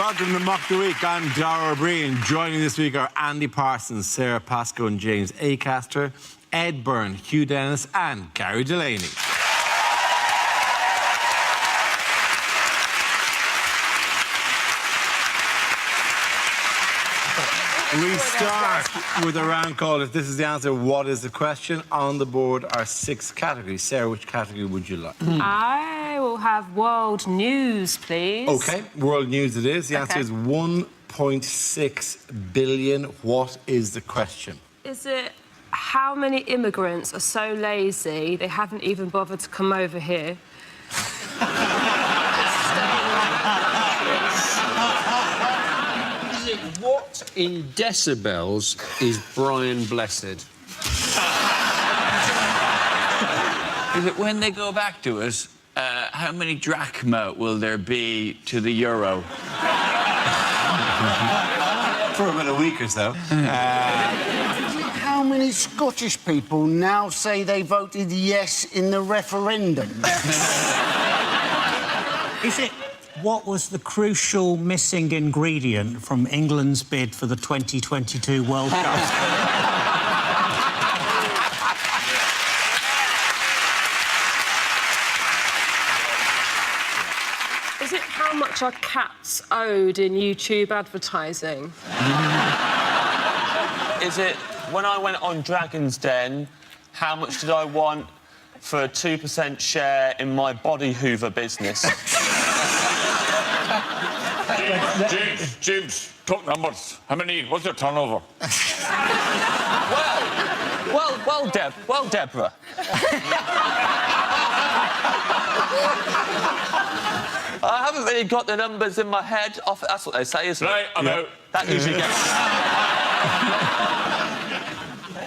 welcome to Mock the Week. I'm Dara Breen. Joining this week are Andy Parsons, Sarah Pascoe and James Acaster, Ed Byrne, Hugh Dennis and Gary Delaney. We start with a round call. If this is the answer, what is the question? On the board are 6 categories. Sarah, which category would you like? I will have world news, please. OK, world news it is. The answer is 1.6 billion. What is the question? Is it how many immigrants are so lazy they haven't even bothered to come over here? What in decibels is Brian Blessed? Is it when they go back to us, how many drachma will there be to the euro? For about a week or so. How many Scottish people now say they voted yes in the referendum? Is it what was the crucial missing ingredient from England's bid for the 2022 World Cup? Is it how much are cats owed in YouTube advertising? Is it when I went on Dragon's Den, how much did I want for a 2% share in my body hoover business? James, talk numbers. How many? What's your turnover? Well, Deborah. I haven't really got the numbers in my head. That's what they say, isn't it? Right, I'm out. That usually gets...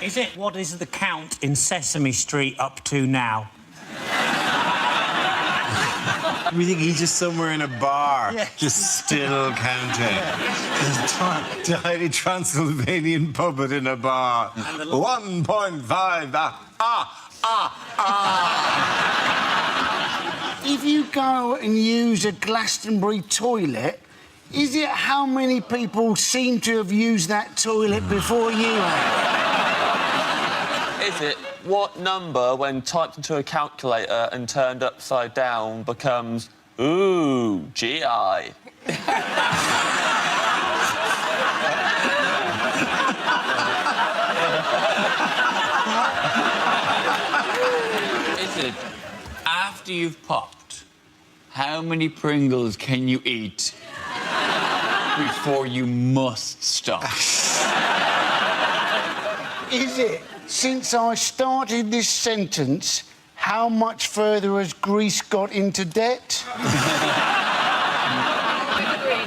Is it what is the count in Sesame Street up to now? We think he's just somewhere in a bar, just still counting. Tiny Transylvanian puppet in a bar. 1.5. If you go and use a Glastonbury toilet, is it how many people seem to have used that toilet before you have? Is it what number, when typed into a calculator and turned upside down, becomes, ooh, GI? Is it after you've popped, how many Pringles can you eat before you must stop? Is it, since I started this sentence, how much further has Greece got into debt?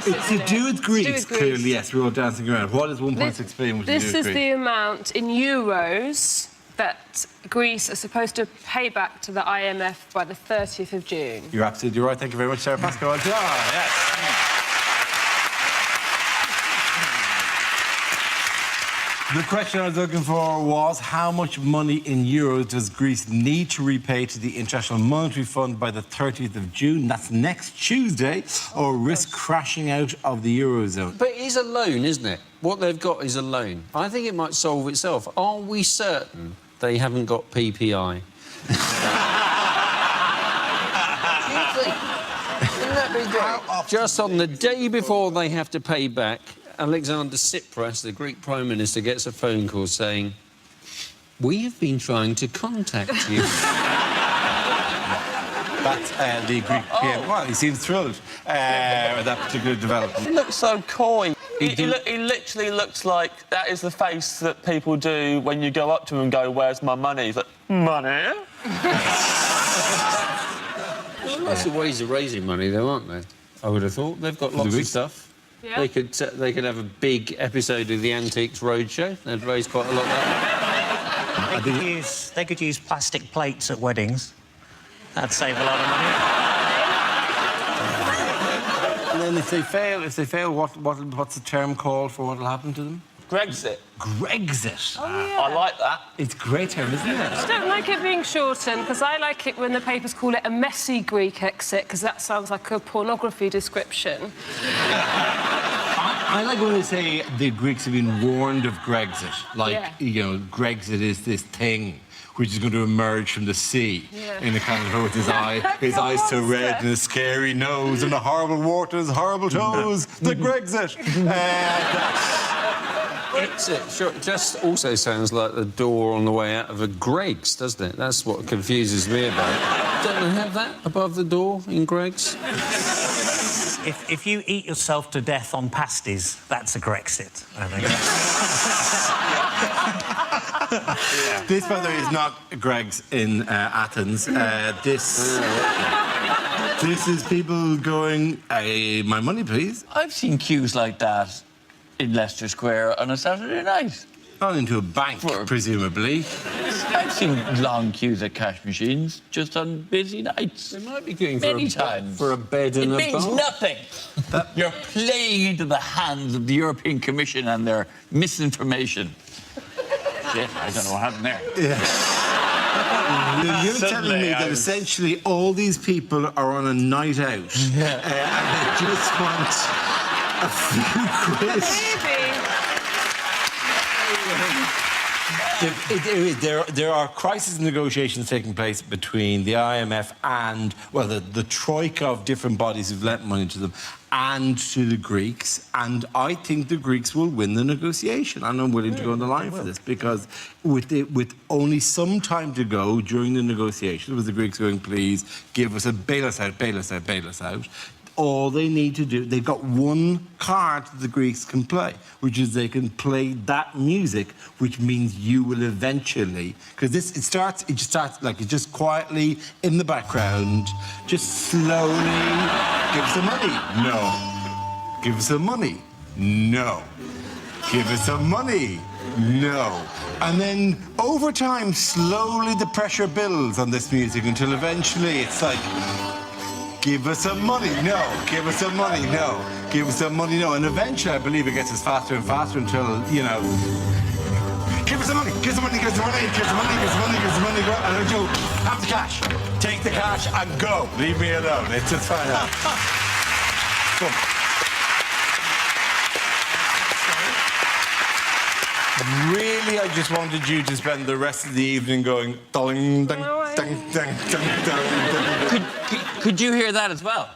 It's to do with Greece, clearly, yes, we're all dancing around. What is 1.6 billion? This is the amount in euros that Greece is supposed to pay back to the IMF by the 30th of June. You're absolutely right. Thank you very much, Sarah Pascoe. Well done. Yes. The question I was looking for was how much money in euros does Greece need to repay to the International Monetary Fund by the 30th of June? That's next Tuesday, or risk crashing out of the Eurozone? But it is a loan, isn't it? What they've got is a loan. I think it might solve itself. Are we certain they haven't got PPI? Wouldn't that be great? Just on the day before they have to pay back, Alexander Tsipras, the Greek Prime Minister, gets a phone call saying, "We have been trying to contact you." That's the Greek PM. Well, he seems thrilled with that particular development. He looks so coy. He literally looks like that is the face that people do when you go up to him and go, "Where's my money?" He's like, "Money?" Lots of ways of raising money, though, aren't there? I would have thought. They've got lots of stuff. Yeah. They could have a big episode of the Antiques Roadshow. They'd raise quite a lot that way. They could use plastic plates at weddings. That'd save a lot of money. And then if they fail, what's the term called for what will happen to them? Grexit. Grexit. I like that. It's a great term, isn't it? I don't like it being shortened because I like it when the papers call it a messy Greek exit because that sounds like a pornography description. I like when they say the Greeks have been warned of Grexit. Like, Yeah. you know, Grexit is this thing which is going to emerge from the sea in a kind of with his eyes so red and a scary nose and a horrible waters, horrible toes. The Grexit. Brexit sure, just also sounds like the door on the way out of a Greggs, doesn't it? That's what confuses me about it. Don't they have that above the door in Greggs? If you eat yourself to death on pasties, that's a Grexit, I think. This, by the way, is not Greg's in Athens. This is people going, my money, please. I've seen queues like that in Leicester Square on a Saturday night. Not into a bank, presumably. I've seen long queues at cash machines just on busy nights. They might be going for Many times. for a bed It and a means bath. nothing. You're playing into the hands of the European Commission and their misinformation. Shit, I don't know what happened there. You're telling me that essentially all these people are on a night out and they just want a few quid. There are crisis negotiations taking place between the IMF and, well, the troika of different bodies who've lent money to them and to the Greeks. And I think the Greeks will win the negotiation. And I'm willing to go on the line for this because with only some time to go during the negotiation, with the Greeks going, please, give us a bail us out, bail us out, bail us out. All they need to do, they've got one card that the Greeks can play, which is they can play that music, which means you will eventually, because it just starts like it's just quietly in the background, just slowly, give us some money. No. Give us some money. No. Give us some money. No. And then over time, slowly the pressure builds on this music until eventually it's like, give us some money, no. Give us some money, no. Give us some money, no. And eventually, I believe it gets us faster and faster until, you know, give us some money, give us some money, give us some money, give us some money, give us some money, give us some money, go. And then you have the cash. Take the cash and go. Leave me alone. It's just fine. Come. Really, I just wanted you to spend the rest of the evening going ding, ding, ding, ding, ding, ding. Could you hear that as well?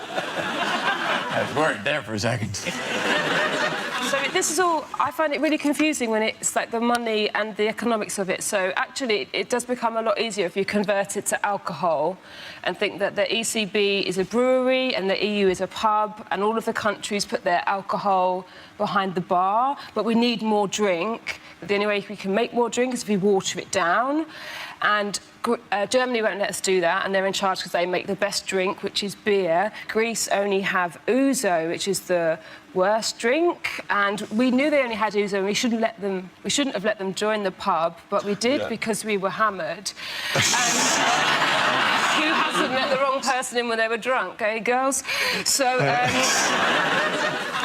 I was worried there for a second. So this is all, I find it really confusing when it's like the money and the economics of it. So actually, it does become a lot easier if you convert it to alcohol and think that the ECB is a brewery and the EU is a pub and all of the countries put their alcohol behind the bar, but we need more drink. But the only way we can make more drink is if we water it down. And Germany won't let us do that, and they're in charge because they make the best drink, which is beer. Greece only have ouzo, which is the worst drink, and we knew they only had ouzo, and we shouldn't have let them join the pub, but we did because we were hammered. And who hasn't met the wrong person in when they were drunk, eh, girls? So,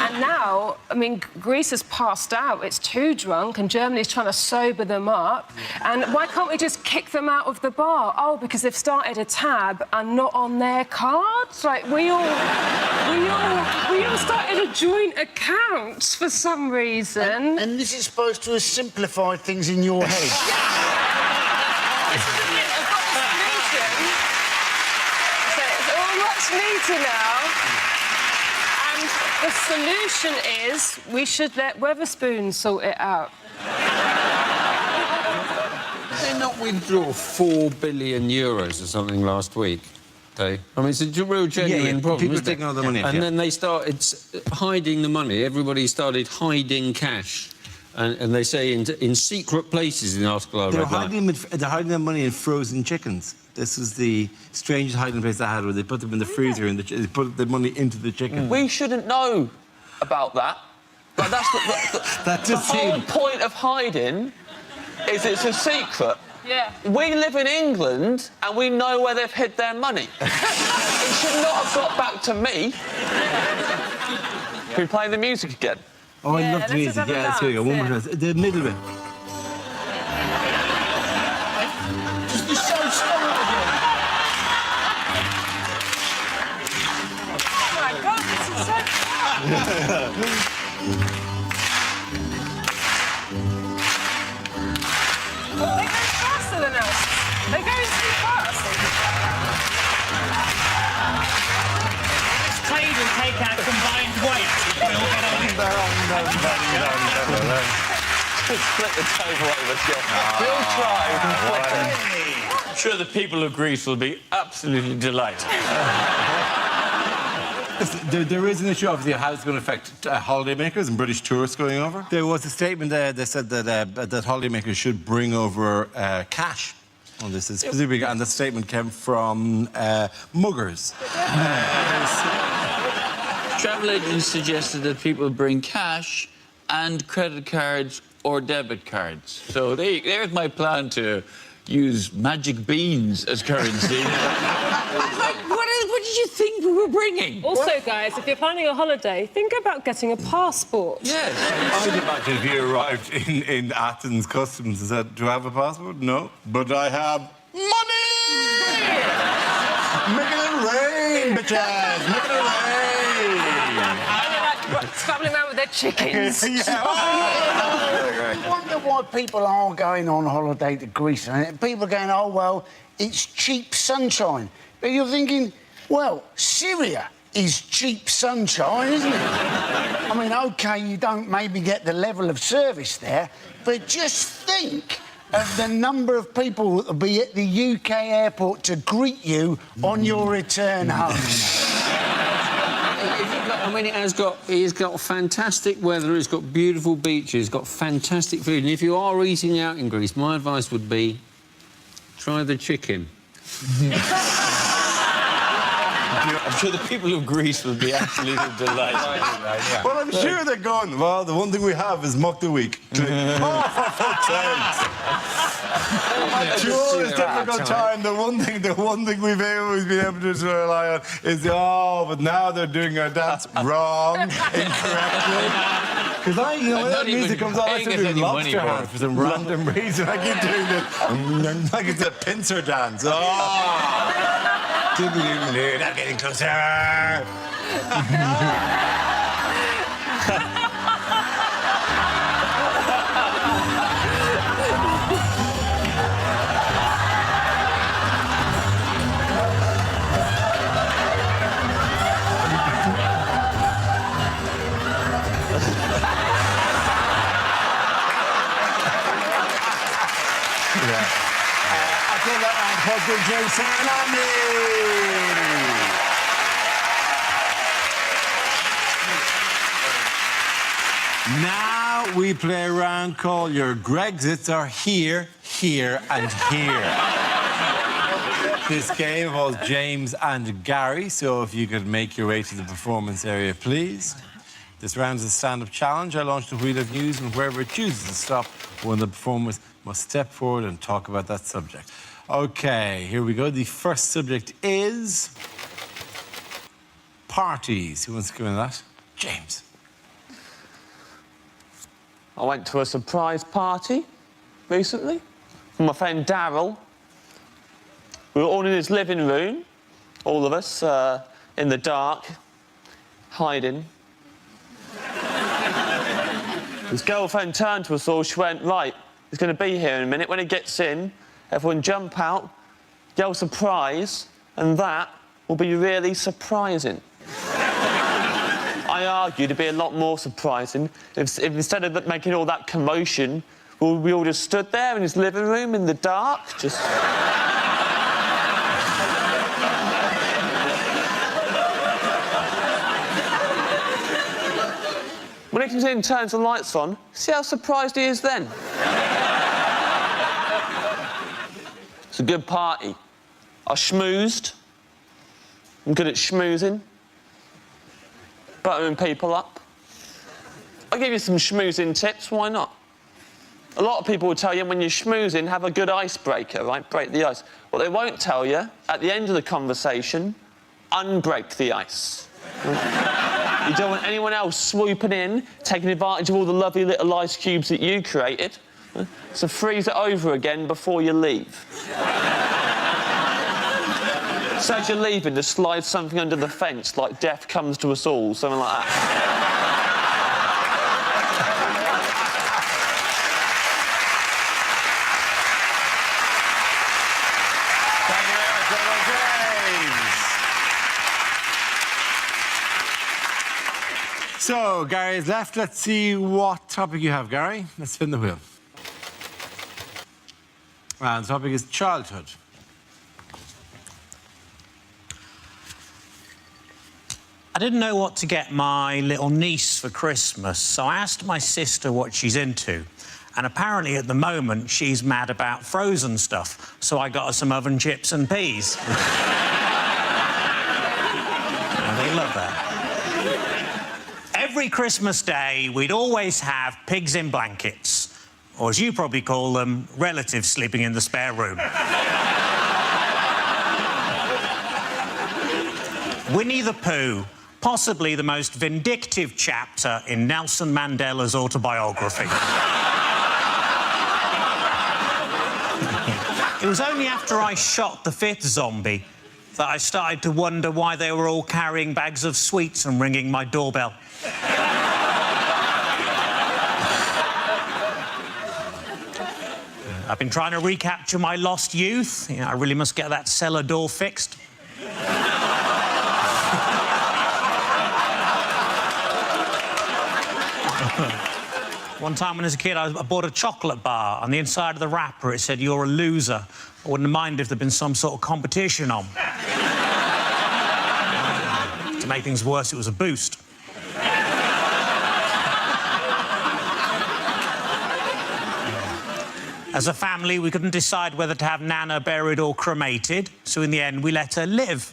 and now, I mean, Greece has passed out, it's too drunk, and Germany's trying to sober them up. And why can't we just kick them out of the bar? Oh, because they've started a tab and not on their cards? Like, we all started a joint account for some reason. And this is supposed to have simplified things in your head. I've got a solution. So it's all much neater now. And the solution is we should let Weatherspoon sort it out. Did they not withdraw 4 billion euros or something last week? I mean, it's a real genuine problem. People isn't taking it? all the money. And then they started hiding the money. Everybody started hiding cash. And they say in secret places in the article I read. They're hiding their money in frozen chickens. This was the strangest hiding place I had, where they put them in the freezer and they put the money into the chicken. We shouldn't know about that. But that's That the just whole seemed... point of hiding is it's a secret. Yeah. We live in England and we know where they've hid their money. It should not have got back to me. Can we play the music again? Oh, I Yeah, love the let's music. just have a Yeah, let's go. One more dance, time. The middle bit. Just be so strong again. Oh my God, this is so fun. Oh, they go faster than us. They go too fast. Trade and take out combined weight. We'll get on. Just flip the table over, Jeff. We'll try. I'm sure the people of Greece will be absolutely delighted. There is an issue, obviously, of how it's going to affect holidaymakers and British tourists going over. There was a statement there that said that holidaymakers should bring over cash. Well, this is specific, and the statement came from muggers. Travel agents suggested that people bring cash and credit cards or debit cards. So there's my plan to use magic beans as currency. What did you think we were bringing? Also, guys, if you're planning a holiday, think about getting a passport. Yes. I'd imagine if you arrived in Athens Customs and said, "Do I have a passport?" "No, but I have money!" Making it rain, bitches! Making it rain! Scrabbling around with their chickens. I wonder why people aren't going on holiday to Greece. And people are going, oh, well, it's cheap sunshine. But you're thinking, well, Syria is cheap sunshine, isn't it? I mean, OK, you don't maybe get the level of service there, but just think of the number of people that will be at the UK airport to greet you on your return home. I mean, it's got fantastic weather, it's got beautiful beaches, it's got fantastic food. And if you are eating out in Greece, my advice would be try the chicken. I'm sure the people of Greece will be absolutely delighted. Well, I'm sure they're going, well, the one thing we have is Muck the Week. For fuck's sake. During this difficult time, the one thing we've always been able to rely on is, but now they're doing our dance wrong, incorrectly. Because when that music comes on, I start doing lobster hands for some random reason. I keep doing this, like it's a pincer dance. I'm getting closer. Jason Now we play a round called Your Grexits Are Here, Here and Here. This game involves James and Gary, so if you could make your way to the performance area, please. This round is a stand-up challenge. I launched the Wheel of News, and wherever it chooses to stop, one of the performers must step forward and talk about that subject. OK, here we go. The first subject is parties. Who wants to go into that? James. I went to a surprise party recently with my friend Daryl. We were all in his living room, all of us, in the dark, hiding. His girlfriend turned to us all, she went, right, he's going to be here in a minute. When he gets in, everyone jump out, yell surprise, and that will be really surprising. I argued it'd be a lot more surprising if instead of making all that commotion, we all just stood there in his living room in the dark, just... When he comes in and turns the lights on, see how surprised he is then? It's a good party. I schmoozed. I'm good at schmoozing. Buttering people up. I'll give you some schmoozing tips, why not? A lot of people will tell you when you're schmoozing, have a good icebreaker, right? Break the ice. What they won't tell you, at the end of the conversation, unbreak the ice. You don't want anyone else swooping in, taking advantage of all the lovely little ice cubes that you created. So freeze it over again before you leave. So as you're leaving, just slide something under the fence, like death comes to us all, something like that. So, Gary's left. Let's see what topic you have, Gary. Let's spin the wheel. And the topic is childhood. I didn't know what to get my little niece for Christmas, so I asked my sister what she's into. And apparently, at the moment, she's mad about frozen stuff, so I got her some oven chips and peas. Oh, they love that. Every Christmas Day, we'd always have pigs in blankets, or as you probably call them, relatives sleeping in the spare room. Winnie the Pooh, possibly the most vindictive chapter in Nelson Mandela's autobiography. It was only after I shot the fifth zombie that I started to wonder why they were all carrying bags of sweets and ringing my doorbell. I've been trying to recapture my lost youth. You know, I really must get that cellar door fixed. One time when I was a kid, I bought a chocolate bar. On the inside of the wrapper, it said, "You're a loser." I wouldn't mind if there'd been some sort of competition on. To make things worse, it was a boost. As a family, we couldn't decide whether to have Nana buried or cremated, so in the end, we let her live.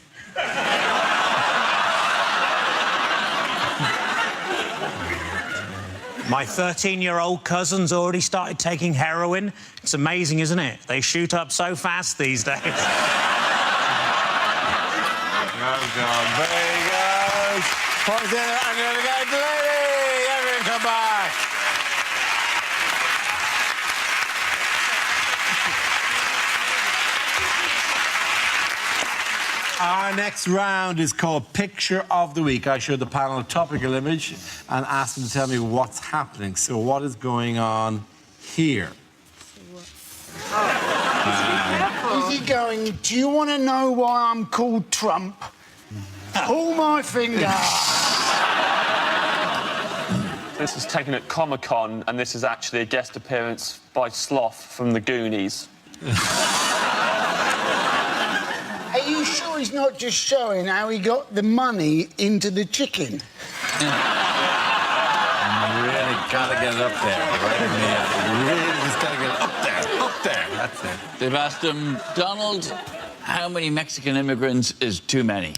My 13-year-old cousin's already started taking heroin. It's amazing, isn't it? They shoot up so fast these days. Well done. There he goes. Points in, I'm going to go to Lady. Everyone come back. Our next round is called Picture of the Week. I show the panel a topical image and ask them to tell me what's happening. So what is going on here? Is he going, do you want to know why I'm called Trump? Pull my finger. This was taken at Comic-Con, and this is actually a guest appearance by Sloth from the Goonies. Are you sure he's not just showing how he got the money into the chicken? You really gotta get it up there, right? You really just gotta get it up there, that's it. They've asked him, Donald, how many Mexican immigrants is too many?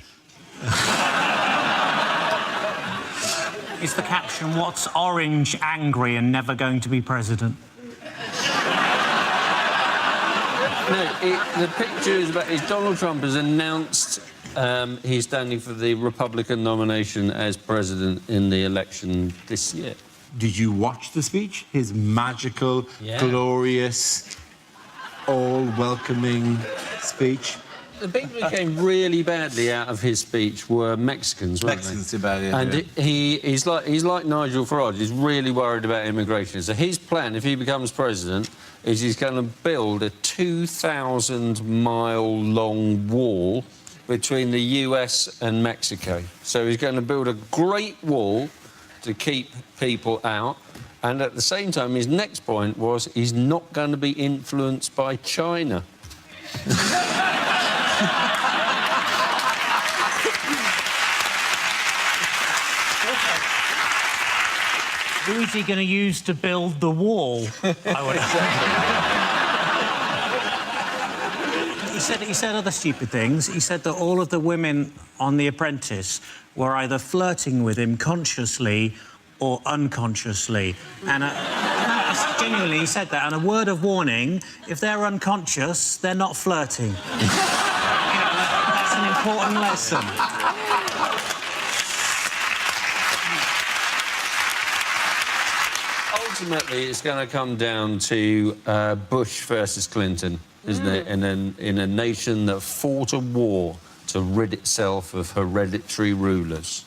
Is the caption, "What's orange, angry, and never going to be president"? No, the picture is Donald Trump has announced he's standing for the Republican nomination as president in the election this year. Did you watch the speech? His magical, glorious, all-welcoming speech? The people who came really badly out of his speech were Mexicans, weren't Mexicans too bad, yeah. And he's like Nigel Farage. He's really worried about immigration. So his plan, if he becomes president, is he's going to build a 2,000-mile-long wall between the US and Mexico. So he's going to build a great wall to keep people out. And at the same time, his next point was he's not going to be influenced by China. Who is he going to use to build the wall? I would he said other stupid things. He said that all of the women on The Apprentice were either flirting with him consciously or unconsciously. And Genuinely, he said that. And a word of warning, if they're unconscious, they're not flirting. You know, that's an important lesson. Ultimately, it's going to come down to Bush versus Clinton, isn't it? In a nation that fought a war to rid itself of hereditary rulers.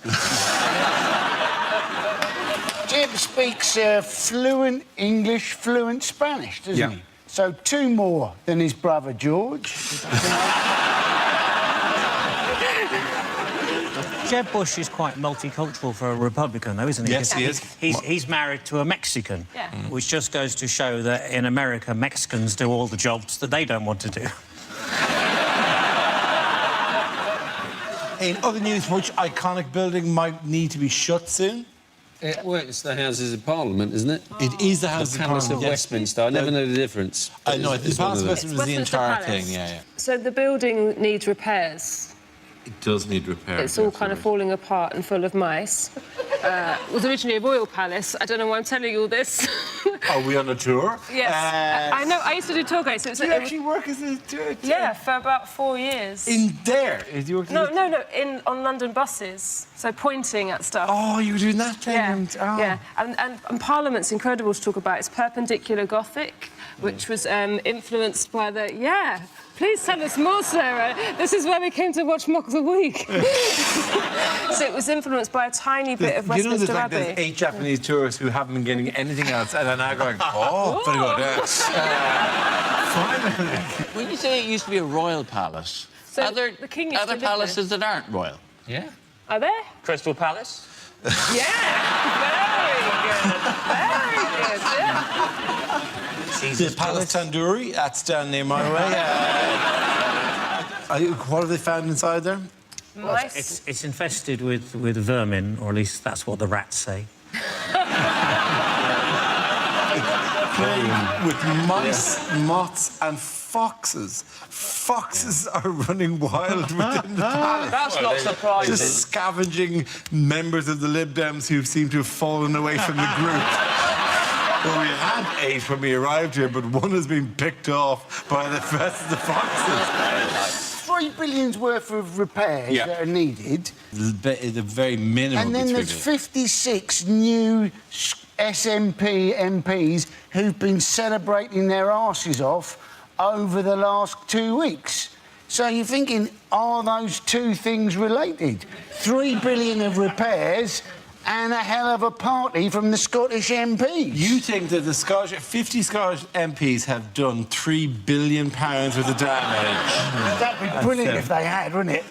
Jeb speaks fluent English, fluent Spanish, doesn't Yeah. he? So 2 more than his brother George. Jeb Bush is quite multicultural for a Republican, though, isn't he? Yes, he is. He's married to a Mexican, Yeah. which just goes to show that in America, Mexicans do all the jobs that they don't want to do. In other news, which iconic building might need to be shut soon? Well, it's the Houses of Parliament, isn't it? It is the House The Palace of yes. Westminster. I never know the difference. I know, It's the Palace of one of Westminster was the Westminster entire Palace. thing, yeah. So the building needs repairs. It does need repair. It's all kind of falling apart and full of mice. It was originally a royal palace. I don't know why I'm telling you all this. Are we on a tour? Yes. I know. I used to do tour guides. So it was, Do you actually work as a tour? yeah, for about 4 years. In there? Is you working No, on London buses. So pointing at stuff. Oh, you were doing that thing? Yeah, Oh. yeah. And Parliament's incredible to talk about. It's perpendicular Gothic, which was influenced by the... Yeah, please tell us more, Sarah. This is where we came to watch Mock of the Week. So it was influenced by a tiny bit of You know, Westminster there's Abbey. 8 Japanese tourists who haven't been getting anything else and are now going, oh, very good. Finally. When you say it used to be a royal palace, So are there the king used other to live palaces that aren't royal? Yeah. Are there? Crystal Palace. Yeah. Very good. Very good. Yeah. The Palace Tandoori, that's down near my way. What have they found inside there? Mice. It's infested with vermin, or at least that's what the rats say. Plagued with mice, moths, and foxes. Foxes are running wild within the palace. That's not surprising. Just scavenging members of the Lib Dems who seem to have fallen away from the group. Well, we had 8 when we arrived here, but one has been picked off by the rest of the foxes. 3 billion's worth of repairs Yeah. that are needed. The very minimum. And then there's 56 new SNP MPs who've been celebrating their arses off over the last 2 weeks. So you're thinking, are those 2 things related? 3 billion of repairs and a hell of a party from the Scottish MPs. You think that the 50 Scottish MPs have done £3 billion worth of damage? That'd be brilliant if they had, wouldn't it?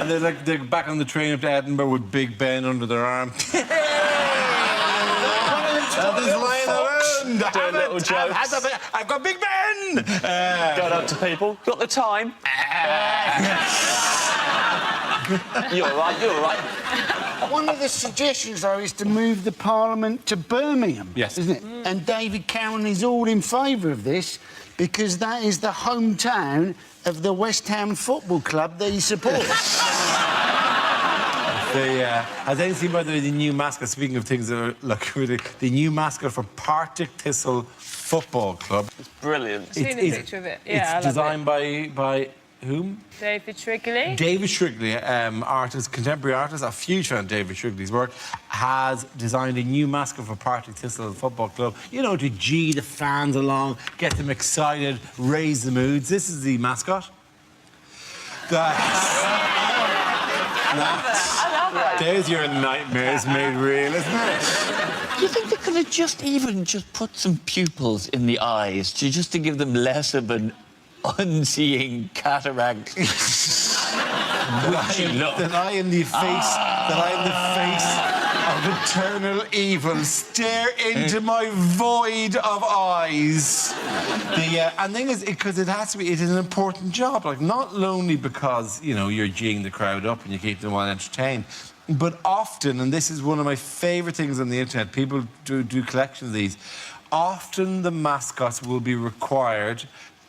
And they're back on the train up to Edinburgh with Big Ben under their arm. Doing little jokes. I've got Big Ben! Going up to people. Got the time? You're all right, you're all right. One of the suggestions, though, is to move the Parliament to Birmingham. Yes. Isn't it? And David Cameron is all in favour of this because that is the hometown of the West Ham Football Club that he supports. Has anyone seen, by the way, the new mascot? Speaking of things that are really, the new mascot for Partick Thistle Football Club. Brilliant. I've seen a picture of it. Yeah, I It's love designed by whom? David Shrigley. David Shrigley, artist, contemporary artist, a huge fan of David Shrigley's work, has designed a new mascot for Partick Thistle Football Club. You know, to G the fans along, get them excited, raise the moods. This is the mascot. There's your nightmares made real, isn't it? Do you think they could have just put some pupils in the eyes just to give them less of an unseeing cataract? That I in the face of eternal evil stare into my void of eyes. And the thing is, because it has to be, it is an important job. Like, not only because, you know, you're geeing the crowd up and you keep them well entertained, but often, and this is one of my favourite things on the internet, people do collections of these, often the mascots will be required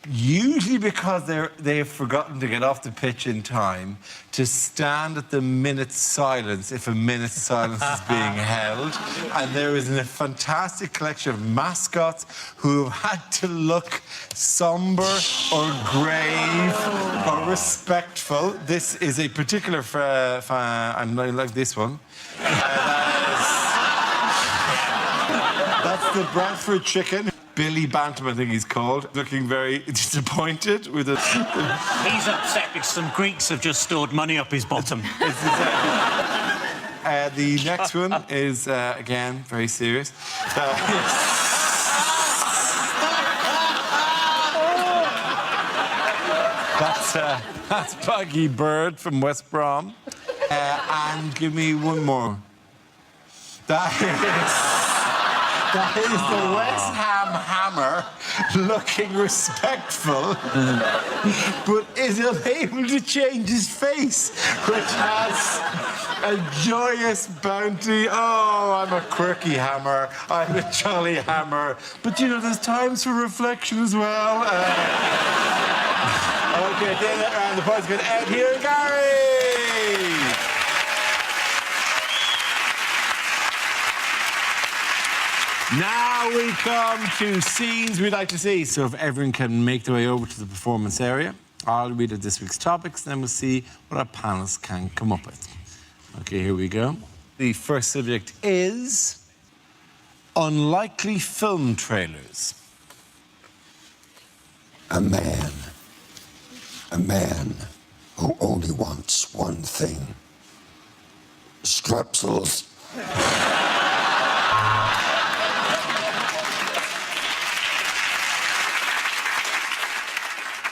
usually because they've forgotten to get off the pitch in time, to stand at the minute's silence if a minute's silence is being held. And there is a fantastic collection of mascots who have had to look sombre or grave or respectful. This is a particular and I like this one. That's the Bradford chicken. Billy Bantam, I think he's called, looking very disappointed with it. He's upset because some Greeks have just stored money up his bottom. The next one is, again, very serious. That's Puggy Bird from West Brom. And give me one more. That is the West Ham Hammer, looking respectful, but is unable to change his face, which has a joyous bounty. Oh, I'm a quirky hammer. I'm a jolly hammer. But, you know, there's times for reflection as well. OK, and the points going to end here. Gary! Now we come to scenes we'd like to see. So if everyone can make their way over to the performance area, I'll read out this week's topics, then we'll see what our panelists can come up with. OK, here we go. The first subject is unlikely film trailers. A man who only wants one thing. Strepsils.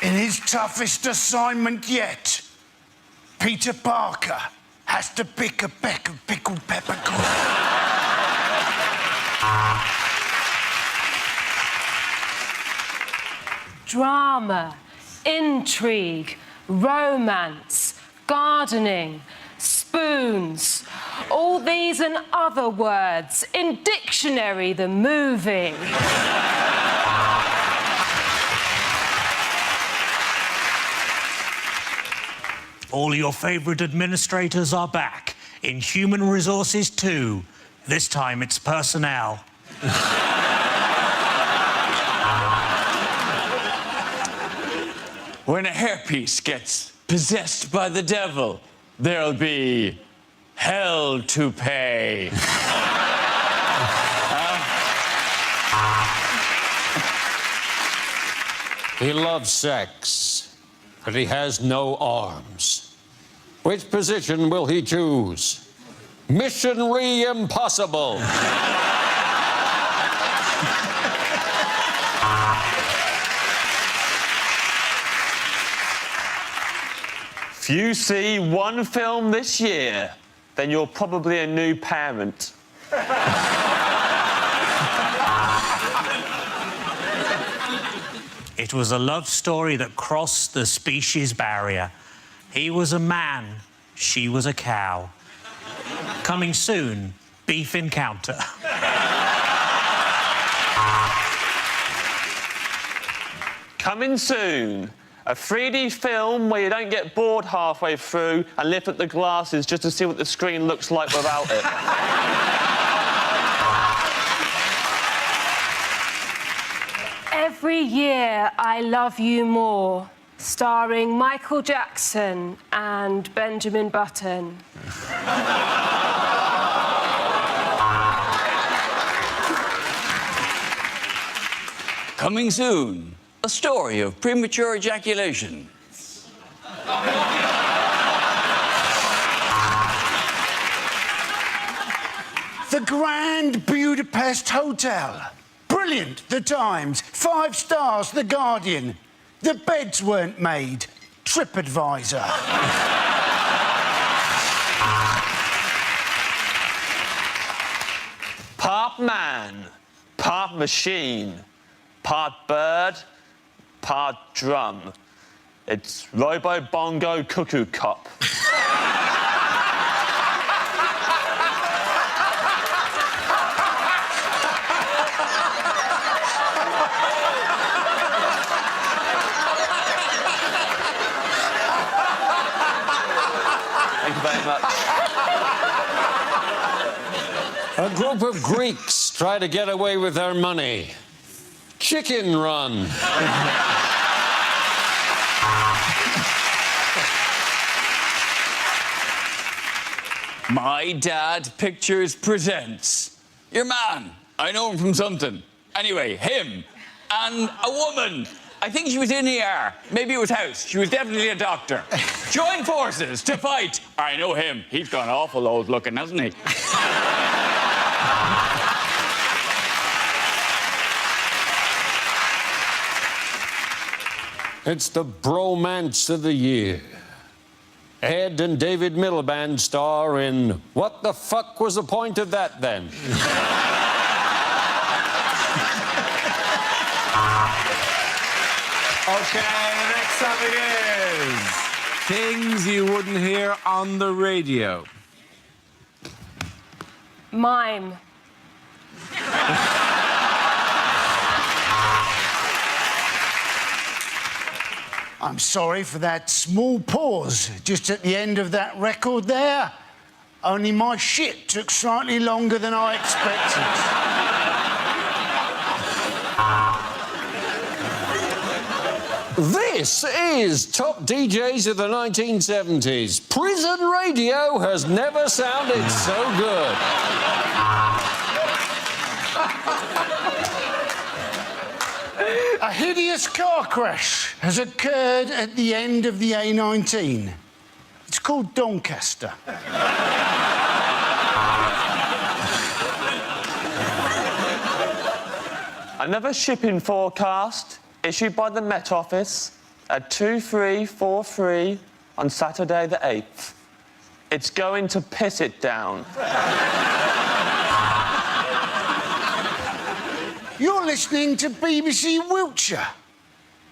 In his toughest assignment yet, Peter Parker has to pick a peck of pickled peppercorn. Drama, intrigue, romance, gardening, spoons. All these and other words in Dictionary the movie. All your favourite administrators are back in Human Resources 2. This time it's personnel. When a hairpiece gets possessed by the devil, there'll be hell to pay. He loves sex, but he has no arms. Which position will he choose? Missionary impossible. If you see one film this year, then you're probably a new parent. It was a love story that crossed the species barrier. He was a man, she was a cow. Coming soon, Beef Encounter. Coming soon, a 3D film where you don't get bored halfway through and lift up the glasses just to see what the screen looks like without it. Every Year I Love You More, starring Michael Jackson and Benjamin Button. Coming soon, a story of premature ejaculation. The Grand Budapest Hotel. Brilliant, The Times. 5 stars, The Guardian. The beds weren't made. TripAdvisor. Part man, part machine, part bird, part drum. It's Robo Bongo Cuckoo Cop. A group of Greeks try to get away with their money. Chicken Run. My Dad Pictures presents. Your man. I know him from something. Anyway, him and a woman. I think she was in here. Maybe it was house. She was definitely a doctor. Join forces to fight. I know him. He's gone awful old looking, hasn't he? It's the bromance of the year. Ed and David Miliband star in What the Fuck Was the Point of That Then? Okay, the next topic is things you wouldn't hear on the radio. Mime. I'm sorry for that small pause just at the end of that record there. Only my shit took slightly longer than I expected. This is Top DJs of the 1970s. Prison radio has never sounded so good. A hideous car crash has occurred at the end of the A19. It's called Doncaster. Another shipping forecast issued by the Met Office at 23:43 on Saturday the 8th. It's going to piss it down. You're listening to BBC Wiltshire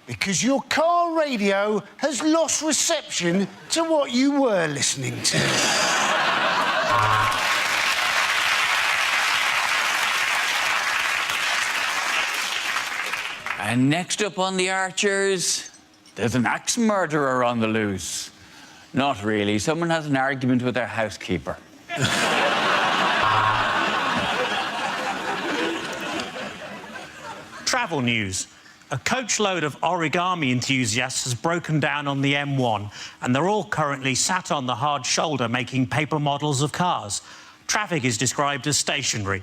because your car radio has lost reception to what you were listening to. And next up on the Archers, there's an axe murderer on the loose. Not really. Someone has an argument with their housekeeper. Travel news. A coachload of origami enthusiasts has broken down on the M1, and they're all currently sat on the hard shoulder making paper models of cars. Traffic is described as stationary.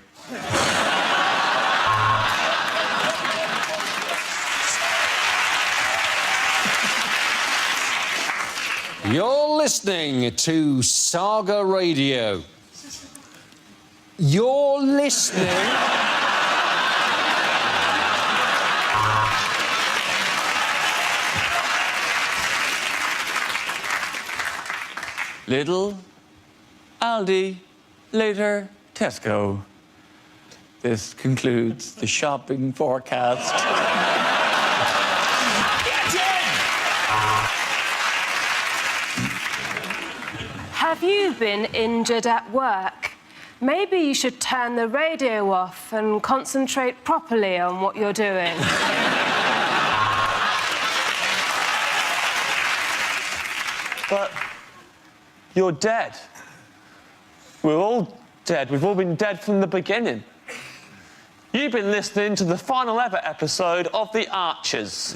You're listening to Saga Radio. You're listening... Lidl, Aldi, later Tesco. This concludes the shopping forecast. Have you been injured at work? Maybe you should turn the radio off and concentrate properly on what you're doing. But you're dead. We're all dead. We've all been dead from the beginning. You've been listening to the final ever episode of The Archers.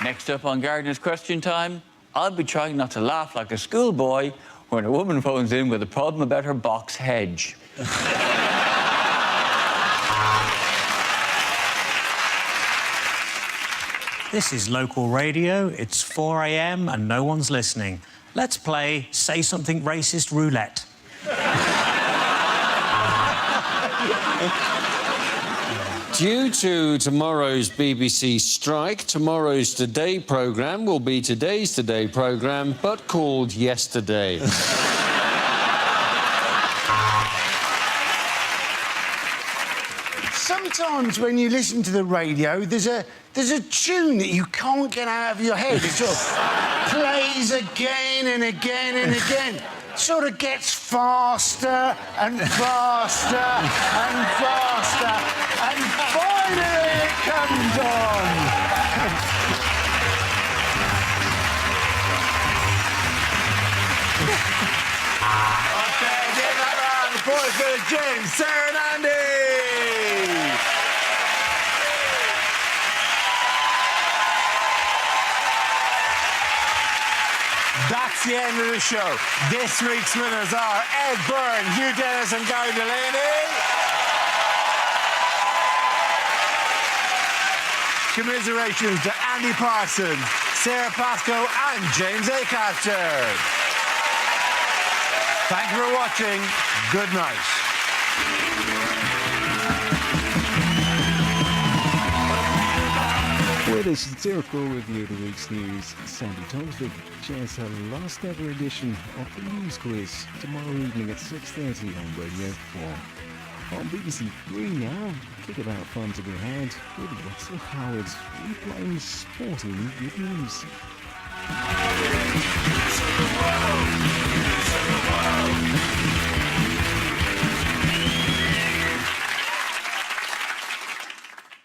Next up on Gardener's Question Time, I'll be trying not to laugh like a schoolboy when a woman phones in with a problem about her box hedge. This is local radio. It's 4 a.m. and no one's listening. Let's play Say Something Racist Roulette. Due to tomorrow's BBC strike, tomorrow's Today programme will be today's Today programme, but called Yesterday. Sometimes when you listen to the radio, there's a tune that you can't get out of your head. It sort of plays again and again and again. Sort of gets faster and faster and faster, and finally it comes on. boys go to James, Sarah and Andy. That's the end of the show. This week's winners are Ed Byrne, Hugh Dennis and Gary Delaney. Commiserations to Andy Parsons, Sarah Pascoe and James Acaster. Thank you for watching. Good night. Well, this is Derek Rowe with you, the week's news. Sandy Toksvig shares her last ever edition of the News Quiz tomorrow evening at 6:30 on Radio 4. On BBC Three now, kick about fun to be had with Russell Howard replaying sporting good news.